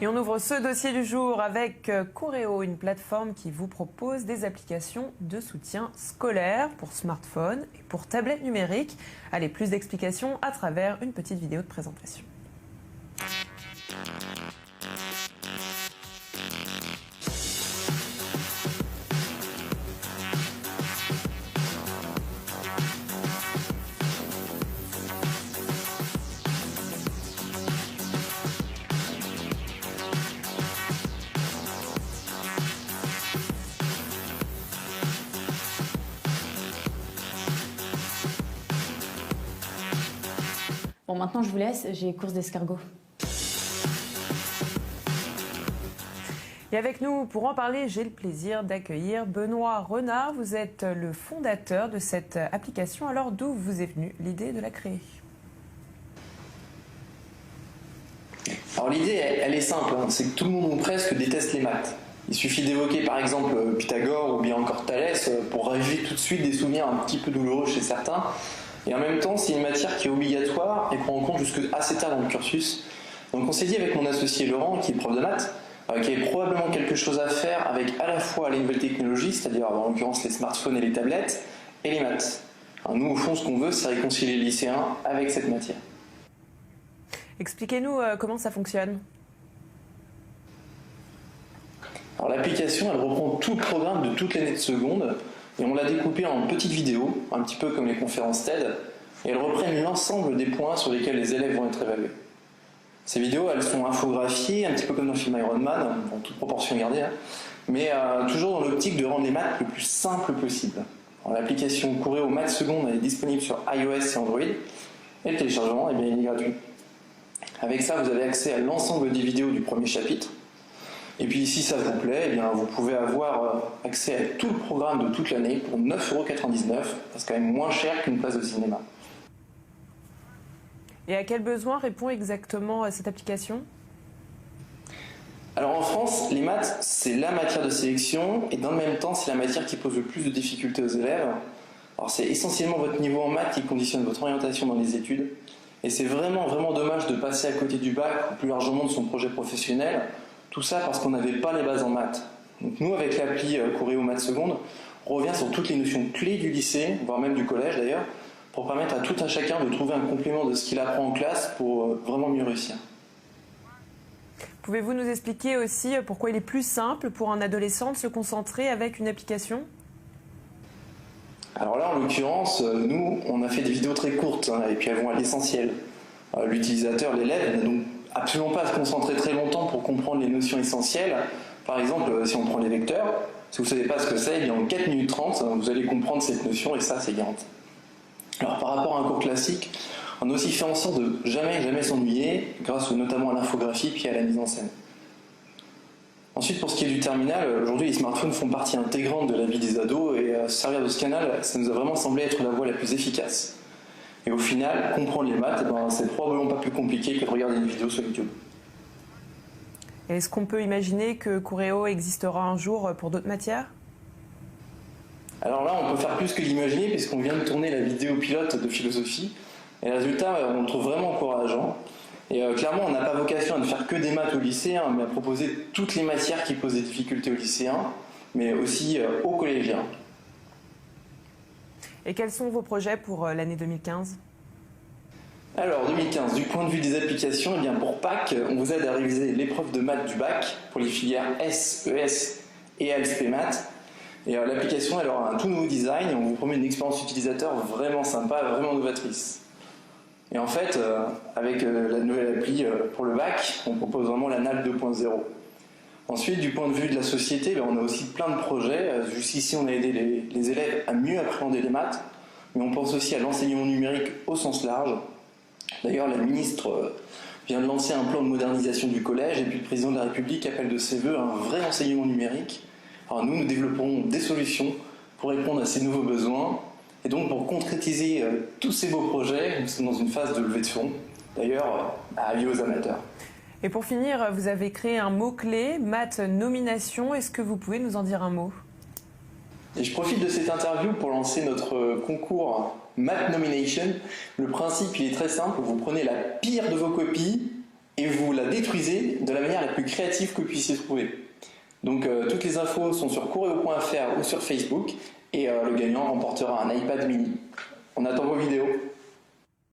Et on ouvre ce dossier du jour avec Coureo, une plateforme qui vous propose des applications de soutien scolaire pour smartphone et pour tablette numérique. Allez, plus d'explications à travers une petite vidéo de présentation. Bon, maintenant je vous laisse, j'ai course d'escargot. Et avec nous, pour en parler, j'ai le plaisir d'accueillir Benoît Renard. Vous êtes le fondateur de cette application. Alors, d'où vous est venue l'idée de la créer? Alors l'idée, elle est simple, hein. C'est que tout le monde ou presque déteste les maths. Il suffit d'évoquer par exemple Pythagore ou bien encore Thalès pour raviver tout de suite des souvenirs un petit peu douloureux chez certains. Et en même temps, c'est une matière qui est obligatoire et prend en compte jusque assez tard dans le cursus. Donc on s'est dit avec mon associé Laurent, qui est prof de maths, qu'il y avait probablement quelque chose à faire avec à la fois les nouvelles technologies, c'est-à-dire en l'occurrence les smartphones et les tablettes, et les maths. Alors nous, au fond, ce qu'on veut, c'est réconcilier les lycéens avec cette matière. Expliquez-nous comment ça fonctionne. Alors l'application, elle reprend tout le programme de toute l'année de seconde, et on l'a découpé en petites vidéos, un petit peu comme les conférences TED, et elles reprennent l'ensemble des points sur lesquels les élèves vont être évalués. Ces vidéos, elles sont infographiées, un petit peu comme dans le film Iron Man, en toute proportion gardée, hein, mais toujours dans l'optique de rendre les maths le plus simple possible. L'application Coureo Maths Seconde est disponible sur iOS et Android, et le téléchargement, eh bien, il est gratuit. Avec ça, vous avez accès à l'ensemble des vidéos du premier chapitre. Et puis si ça vous plaît, eh bien, vous pouvez avoir accès à tout le programme de toute l'année pour 9,99 €. C'est quand même moins cher qu'une place de cinéma. Et à quel besoin répond exactement cette application? Alors en France, les maths, c'est la matière de sélection, et dans le même temps, c'est la matière qui pose le plus de difficultés aux élèves. Alors c'est essentiellement votre niveau en maths qui conditionne votre orientation dans les études, et c'est vraiment dommage de passer à côté du bac, ou plus largement de son projet professionnel, tout ça parce qu'on n'avait pas les bases en maths. Donc nous, avec l'appli Coureo Maths Seconde, on revient sur toutes les notions clés du lycée, voire même du collège d'ailleurs, pour permettre à tout un chacun de trouver un complément de ce qu'il apprend en classe pour vraiment mieux réussir. Pouvez-vous nous expliquer aussi pourquoi il est plus simple pour un adolescent de se concentrer avec une application? Alors là, en l'occurrence, nous, on a fait des vidéos très courtes, hein, et puis elles vont à l'essentiel. L'utilisateur, l'élève, n'a donc absolument pas à se concentrer très longtemps pour comprendre les notions essentielles. Par exemple, si on prend les vecteurs, si vous ne savez pas ce que c'est, eh bien en 4 minutes 30, vous allez comprendre cette notion, et ça, c'est garanti. Alors par rapport à un cours classique, on a aussi fait en sorte de jamais s'ennuyer, grâce notamment à l'infographie puis à la mise en scène. Ensuite, pour ce qui est du terminal, aujourd'hui les smartphones font partie intégrante de la vie des ados, et se servir de ce canal, ça nous a vraiment semblé être la voie la plus efficace. Et au final, comprendre les maths, c'est probablement pas plus compliqué que de regarder une vidéo sur YouTube. Est-ce qu'on peut imaginer que Coureo existera un jour pour d'autres matières? Alors là, on peut faire plus que l'imaginer, puisqu'on vient de tourner la vidéo pilote de philosophie, et le résultat, on le trouve vraiment encourageant. Et clairement, on n'a pas vocation à ne faire que des maths aux lycéens, mais à proposer toutes les matières qui posent des difficultés aux lycéens, mais aussi aux collégiens. Et quels sont vos projets pour l'année 2015? Alors, 2015, du point de vue des applications, eh bien pour Pâques, on vous aide à réviser l'épreuve de maths du bac pour les filières S, ES et ALSP Maths. Et l'application, elle aura un tout nouveau design, et on vous promet une expérience utilisateur vraiment sympa, vraiment novatrice. Et en fait, avec la nouvelle appli pour le bac, on propose vraiment la NAL 2.0. Ensuite, du point de vue de la société, on a aussi plein de projets. Jusqu'ici, on a aidé les élèves à mieux appréhender les maths, mais on pense aussi à l'enseignement numérique au sens large. D'ailleurs, la ministre vient de lancer un plan de modernisation du collège, et puis le président de la République appelle de ses voeux un vrai enseignement numérique. Alors nous développons des solutions pour répondre à ces nouveaux besoins. Et donc, pour concrétiser tous ces beaux projets, nous sommes dans une phase de levée de fonds. D'ailleurs, avis aux amateurs. Et pour finir, vous avez créé un mot-clé, maths nomination. Est-ce que vous pouvez nous en dire un mot? Et je profite de cette interview pour lancer notre concours Math Nomination. Le principe, il est très simple. Vous prenez la pire de vos copies et vous la détruisez de la manière la plus créative que vous puissiez trouver. Donc toutes les infos sont sur Coureo.fr ou sur Facebook et le gagnant remportera un iPad mini. On attend vos vidéos.